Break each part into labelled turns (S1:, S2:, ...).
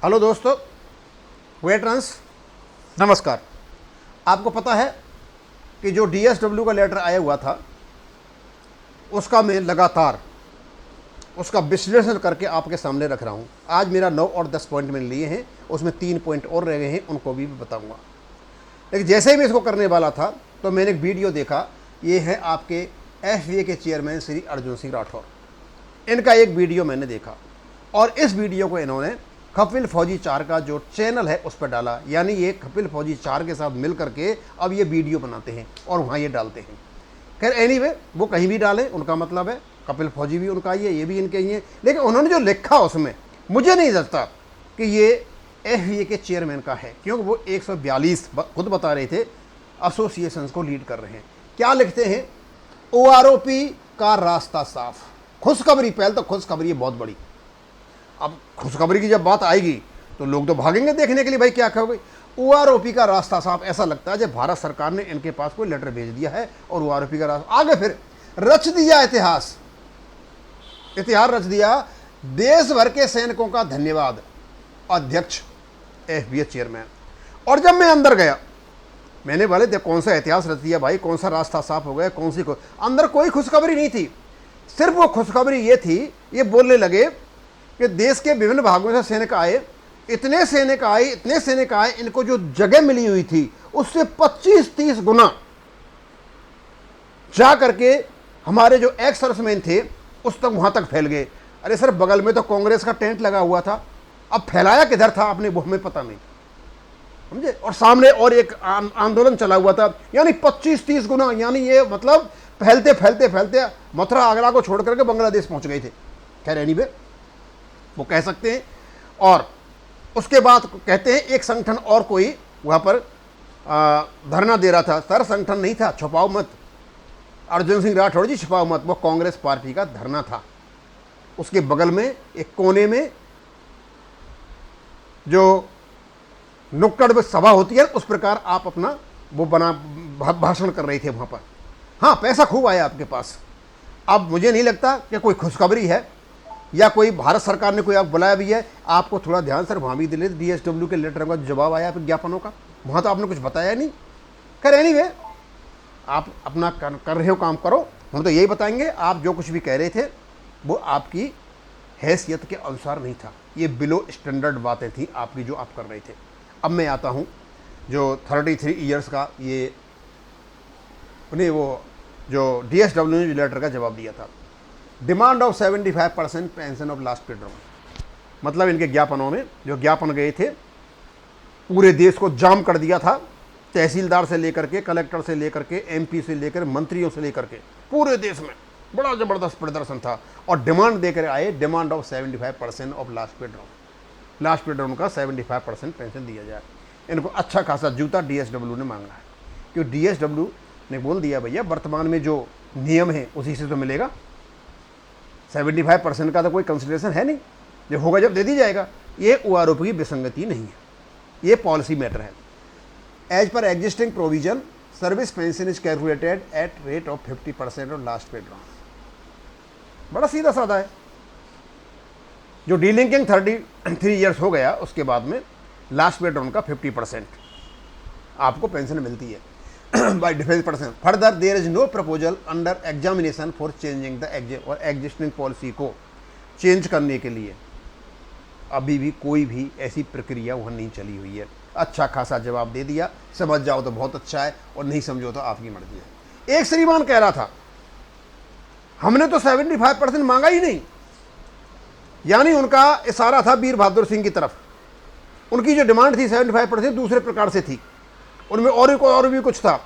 S1: Hello दोस्तों, veterans नमस्कार। आपको पता है कि जो डीएसडब्ल्यू का लेटर आया हुआ था उसका मैं लगातार उसका विश्लेषण करके आपके सामने रख रहा हूँ। आज मेरा 9 और 10 पॉइंट मैंने लिए हैं, उसमें 3 पॉइंट और रह गए हैं, उनको भी बताऊँगा। लेकिन जैसे ही मैं इसको करने वाला था तो मैंने एक वीडियो देखा। ये है आपके एफवीए के चेयरमैन श्री अर्जुन सिंह राठौर। इनका एक वीडियो मैंने देखा और इस वीडियो को इन्होंने कपिल फौजी 4 का जो चैनल है उस पर डाला। यानी ये कपिल फौजी 4 के साथ मिल करके अब ये वीडियो बनाते हैं और वहाँ ये डालते हैं। खैर एनीवे, वो कहीं भी डालें, उनका मतलब है। कपिल फौजी भी उनका ही है, ये भी इनके ही है। लेकिन उन्होंने जो लिखा उसमें मुझे नहीं लगता कि ये एफवीए के चेयरमैन का है, क्योंकि वो 142 खुद बता रहे थे एसोसिएशन को लीड कर रहे हैं। क्या लिखते हैं? ओआरओपी का रास्ता साफ। खुशखबरी, पहले तो खुशखबरी है बहुत बड़ी। अब खुशखबरी की जब बात आएगी तो लोग तो भागेंगे देखने के लिए, भाई क्या कहोगे। ओआरओपी का रास्ता साफ। ऐसा लगता है जब भारत सरकार ने इनके पास कोई लेटर भेज दिया है और ओआरओपी का रास्ता आगे फिर रच दिया। इतिहास रच दिया। देश भर के सैनिकों का धन्यवाद, अध्यक्ष एफवीए चेयरमैन। और जब मैं अंदर गया, मैंने बोले देख कौन सा इतिहास रच दिया भाई, कौन सा रास्ता साफ हो गया, कौन सी अंदर कोई खुशखबरी नहीं थी। सिर्फ वो खुशखबरी ये थी, ये बोलने लगे कि देश के विभिन्न भागों से सैनिक आए, इतने सैनिक आए, इनको जो जगह मिली हुई थी उससे 25-30 गुना जा करके हमारे जो एक्स सर्विसमैन थे उस तक वहां तक फैल गए। अरे सर, बगल में तो कांग्रेस का टेंट लगा हुआ था, अब फैलाया किधर था आपने वो हमें पता नहीं, समझे। और सामने और एक आंदोलन चला हुआ था, यानी 25-30 गुना। यानी ये मतलब फैलते फैलते फैलते मथुरा आगरा को छोड़ करके बांग्लादेश पहुंच गए थे। खैर एनीवे, वो कह सकते हैं। और उसके बाद कहते हैं एक संगठन और कोई वहां पर धरना दे रहा था। सर संगठन नहीं था, छुपाओ मत, अर्जुन सिंह राठौड़ जी छुपाओ मत, वो कांग्रेस पार्टी का धरना था। उसके बगल में एक कोने में जो नुक्कड़ में सभा होती है उस प्रकार आप अपना वो बना भाषण कर रहे थे वहां पर। हाँ, पैसा खूब आया आपके पास। अब मुझे नहीं लगता कि कोई खुशखबरी है या कोई भारत सरकार ने कोई आप बुलाया भी है। आपको थोड़ा ध्यान सर वहाँ भी दिले डीएसडब्ल्यू के लेटर का जवाब आया विज्ञापनों का, वहाँ तो आपने कुछ बताया नहीं। खैर एनीवे, आप अपना कर रहे हो काम करो, हम तो यही बताएंगे। आप जो कुछ भी कह रहे थे वो आपकी हैसियत के अनुसार नहीं था, ये बिलो स्टैंडर्ड बातें थी आपकी जो आप कर रहे थे। अब मैं आता हूँ जो 33 ईयर्स का ये उन्हें वो जो डीएसडब्ल्यू ने लेटर का जवाब दिया था। Demand of 75% pension of last pay draw. मतलब इनके ज्ञापनों में जो ज्ञापन गए थे पूरे देश को जाम कर दिया था। तहसीलदार से लेकर के, कलेक्टर से लेकर के, एमपी से लेकर, मंत्रियों से लेकर के पूरे देश में बड़ा ज़बरदस्त प्रदर्शन था। और डिमांड देकर आए, demand of 75% of last pay draw. Last pay draw का 75% पेंशन दिया जाए। इनको अच्छा खासा जूता डीएसडब्ल्यू ने मांगा है, क्योंकि डीएसडब्ल्यू ने बोल दिया भैया वर्तमान में जो नियम है उसी से तो मिलेगा। 75% का तो कोई कंसिडरेशन है नहीं, जो होगा जब दे दी जाएगा। ये ओआरओपी की विसंगति नहीं है, ये पॉलिसी मैटर है। As per existing provision service pension is calculated at rate of 50% of last pay draw. बड़ा सीधा साधा है। जो डीलिंकिंग 33 ईयर्स हो गया उसके बाद में लास्ट पे ड्रॉ का 50% आपको पेंशन मिलती है by defense person. Further, there is no proposal under examination for changing the existing policy को चेंज करने के लिए अभी भी कोई भी ऐसी प्रक्रिया वहाँ नहीं चली हुई है। अच्छा खासा जवाब दे दिया, समझ जाओ तो बहुत अच्छा है और नहीं समझो तो आपकी मर्जी है। एक श्रीमान कह रहा था हमने तो 75% मांगा ही नहीं, यानी उनका इशारा था वीर बहादुर सिंह की तरफ। उनकी जो डिमांड थी 75% दूसरे प्रकार से थी, उनमें और भी कुछ था।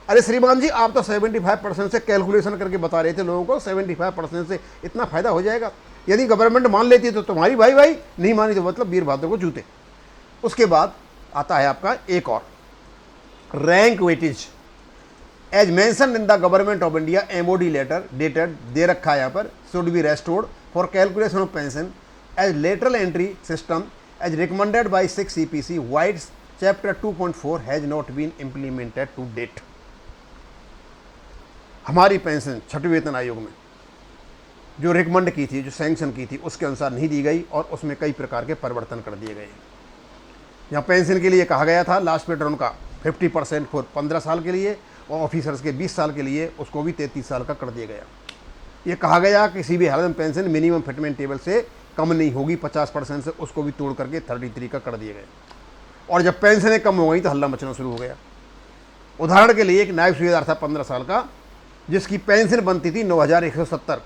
S1: अरे श्रीमान जी, आप तो 75% से कैलकुलेशन करके बता रहे थे लोगों को 75% से इतना फायदा हो जाएगा। यदि गवर्नमेंट मान लेती तो तुम्हारी भाई नहीं मानी तो मतलब वीर बहादुर को जूते। उसके बाद आता है आपका एक और rank weightage as mention in the government of India MOD letter dated दे रखा है यहाँ पर, should be restored for calculation of pension as lateral entry system as recommended by 6 CPC vides chapter 2.4 has not been implemented to date. हमारी pension छठवें वेतन आयोग में जो रिकमेंड की थी, जो सैंक्शन की थी, उसके अनुसार नहीं दी गई और उसमें कई प्रकार के परिवर्तन कर दिए गए। यहाँ पेंशन के लिए कहा गया था लास्ट पेड का 50% फॉर 15 साल के लिए और ऑफिसर्स के 20 साल के लिए उसको भी 33 साल का कर दिया गया। ये कहा गया किसी भी हालत में पेंशन मिनिमम फिटमेंट टेबल से कम नहीं होगी 50% से, उसको भी तोड़ करके 33 का कर दिए गए। और जब पेंशनें कम हो गई तो हल्ला मचना शुरू हो गया। उदाहरण के लिए एक नायब सूबेदार था 15 साल का, जिसकी पेंशन बनती थी 9,170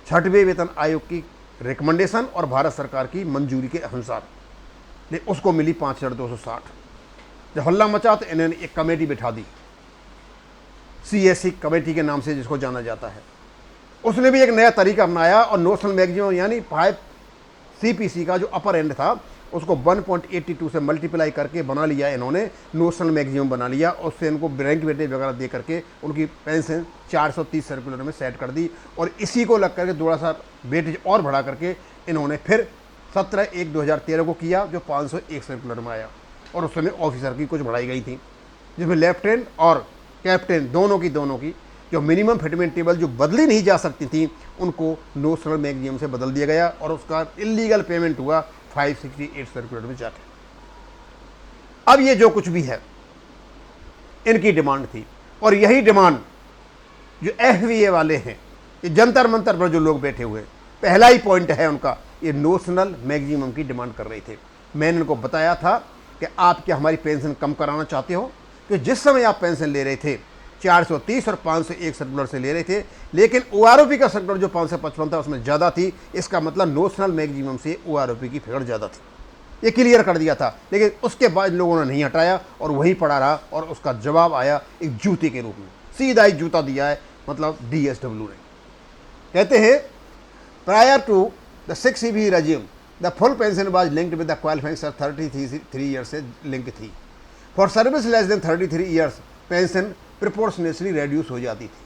S1: छठवें वेतन आयोग की रिकमेंडेशन और भारत सरकार की मंजूरी के अनुसार, लेकिन उसको मिली 5,260। जब हल्ला मचा तो इन्होंने एक कमेटी बिठा दी, CSC कमेटी के नाम से जिसको जाना जाता है। उसने भी एक नया तरीका अपनाया और नेशनल मैक्सिमम यानी 5 CPC का जो अपर एंड था उसको 1.82 से मल्टीप्लाई करके बना लिया इन्होंने, नेशनल मैक्सिमम बना लिया। उससे इनको रैंक वेटेज वगैरह दे करके उनकी पेंशन 430 सर्कुलर में सेट कर दी और इसी को लग करके थोड़ा सा वेटेज और बढ़ा करके इन्होंने फिर 17/1/2013 को किया, जो 501 सर्कुलर में आया। और उस समय ऑफिसर की कुछ बढ़ाई गई थी, जिसमें लेफ्टिनेंट और कैप्टन दोनों की जो मिनिमम फिटमेंट टेबल जो बदली नहीं जा सकती थी उनको नेशनल मैक्सिमम से बदल दिया गया और उसका इलीगल पेमेंट हुआ 568 सर्कुलर में जाके। अब ये जो कुछ भी है इनकी डिमांड थी और यही डिमांड जो FVA वाले हैं, ये जंतर मंतर पर जो लोग बैठे हुए, पहला ही पॉइंट है उनका, ये नेशनल मैक्सिमम की डिमांड कर रहे थे। मैंने उनको बताया था कि आप क्या हमारी पेंशन कम कराना चाहते हो, कि जिस समय आप पेंशन ले रहे थे 430 और 501 सर्कुलर से ले रहे थे, लेकिन OROP का सर्कुलर जो 555 था उसमें ज़्यादा थी, इसका मतलब नेशनल मैक्सिमम से OROP की फिगर ज़्यादा थी। ये क्लियर कर दिया था, लेकिन उसके बाद लोगों ने नहीं हटाया और वहीं पड़ा रहा और उसका जवाब आया एक जूते के रूप में, सीधा ही जूता दिया है मतलब DSW ने। कहते हैं prior to the 6 CB regime the full pension was linked with the qualifying 33 year से लिंक थी। For service less than 33 years pension proportionately reduce हो जाती थी।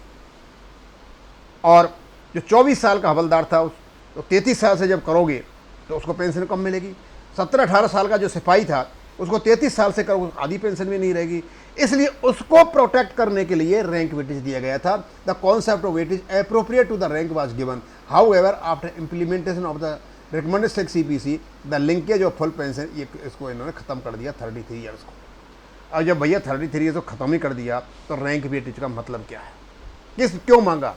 S1: और जो 24 साल का हवलदार था तो 33 साल से जब करोगे तो उसको पेंशन कम मिलेगी। 17-18 साल का जो सिपाही था उसको 33 साल से करोगे आधी पेंशन भी नहीं रहेगी। इसलिए उसको प्रोटेक्ट करने के लिए रैंक वेटेज दिया गया था। The concept of weightage appropriate to the rank was given, however after implementation of the recommended 6 CPC the linkage of full pension, ये इसको इन्होंने खत्म कर दिया 33 ईयर्स को। और जब भैया 33 ईयर्स को खत्म ही कर दिया तो रैंक वेटेज का मतलब क्या है, क्यों मांगा,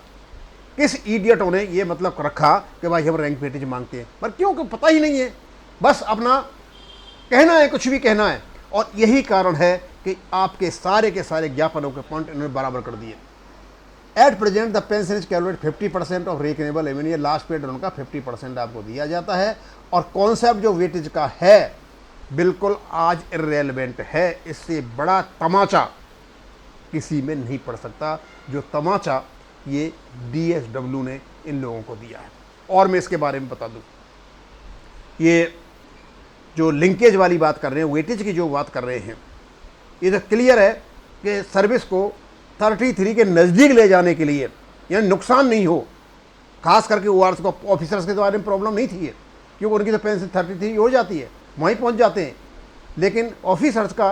S1: किस इडियटों ने ये मतलब रखा कि भाई हम रैंक वेटेज मांगते हैं, पर क्यों पता ही नहीं है, बस अपना कहना है, कुछ भी कहना है। और यही कारण है कि आपके सारे के सारे ज्ञापनों के पॉइंट इन्होंने बराबर कर दिए। At present the pension is calculate 50% of reckonable एवनी, ये लास्ट पेड उनका 50% आपको दिया जाता है। और कॉन्सेप्ट जो वेटेज का है बिल्कुल आज इर्रेलेवेंट है, इससे बड़ा तमाचा किसी में नहीं पड़ सकता जो तमाचा ये DSW ने इन लोगों को दिया है। और मैं इसके बारे में बता दूं, ये जो लिंकेज वाली बात कर रहे हैं, वेटेज की जो बात कर रहे हैं, ये तो क्लियर है कि सर्विस को 33 के नज़दीक ले जाने के लिए यानी नुकसान नहीं हो, खास करके ORS को ऑफिसर्स के बारे में प्रॉब्लम नहीं थी है, क्योंकि उनकी तो पेंशन 33 हो जाती है, वहीं पहुंच जाते हैं। लेकिन ऑफिसर्स का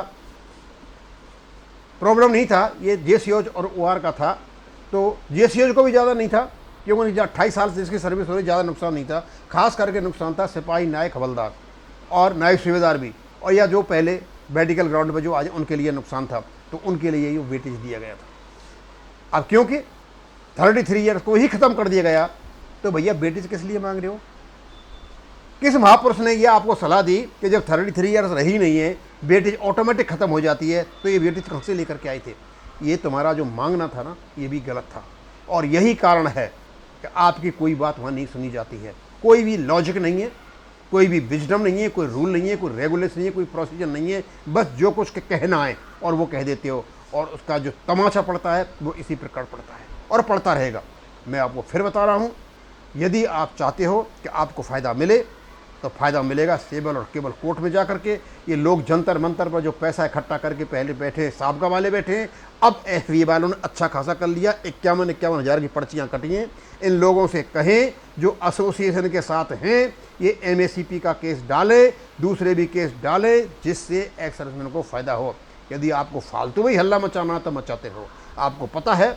S1: प्रॉब्लम नहीं था, ये JCOs और OR का था। तो JCOs को भी ज़्यादा नहीं था क्योंकि उनकी 28 साल से इसकी सर्विस हो रही, ज़्यादा नुकसान नहीं था। खास करके नुकसान था सिपाही, नायक, हवलदार और नायब सूबेदार भी, और या जो पहले मेडिकल ग्राउंड पर जो आज उनके लिए नुकसान था, तो उनके लिए ये वेटेज दिया गया था। अब क्योंकि 33 ईयर्स को ही ख़त्म कर दिया गया तो भैया वेटेज किस लिए मांग रहे हो? किस महापुरुष ने यह आपको सलाह दी कि जब 33 ईयर्स रही नहीं है वेटेज ऑटोमेटिक ख़त्म हो जाती है, तो ये वेटेज कहाँ से लेकर के आए थे? ये तुम्हारा जो मांगना था ना, ये भी गलत था। और यही कारण है कि आपकी कोई बात वहाँ नहीं सुनी जाती है, कोई भी लॉजिक नहीं है, कोई भी विजडम नहीं है, कोई रूल नहीं है, कोई रेगुलेशन नहीं है, कोई प्रोसीजर नहीं है, बस जो कुछ कहना है और वो कह देते हो, और उसका जो तमाचा पड़ता है वो इसी प्रकार पड़ता है और पड़ता रहेगा। मैं आपको फिर बता रहा हूँ, यदि आप चाहते हो कि आपको फ़ायदा मिले तो फ़ायदा मिलेगा केवल और केवल कोर्ट में जा करके। ये लोग जंतर मंतर पर जो पैसा इकट्ठा करके पहले बैठे, साबका वाले बैठे हैं, अब FVA वालों ने अच्छा खासा कर लिया, 51 हज़ार की पर्चियाँ कटी हैं। इन लोगों से कहें जो एसोसिएशन के साथ हैं, ये MACP का केस डालें, दूसरे भी केस डालें, जिससे एक्स सर्विसमैन को फ़ायदा हो। यदि आपको फालतू में ही हल्ला मचाना तो मचाते रहो। आपको पता है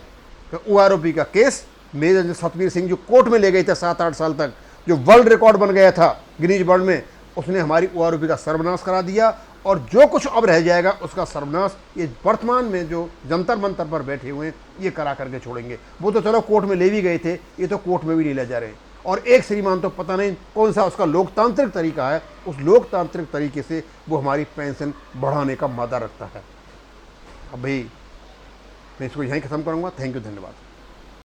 S1: कि OROP का केस मेजर सतबीर सिंह जो कोर्ट में ले गए थे 7-8 साल तक, जो वर्ल्ड रिकॉर्ड बन गया था गिनीज वर्ल्ड में, उसने हमारी OROP का सर्वनाश करा दिया। और जो कुछ अब रह जाएगा उसका सर्वनाश ये वर्तमान में जो जंतर मंतर पर बैठे हुए हैं ये करा करके छोड़ेंगे। वो तो चलो कोर्ट में ले भी गए थे, ये तो कोर्ट में भी नहीं ले जा रहे हैं। और एक श्रीमान तो पता नहीं कौन सा उसका लोकतांत्रिक तरीका है, उस लोकतांत्रिक तरीके से वो हमारी पेंशन बढ़ाने का मादा रखता है। अब भाई मैं इसको यहीं ख़त्म करूँगा। थैंक यू, धन्यवाद।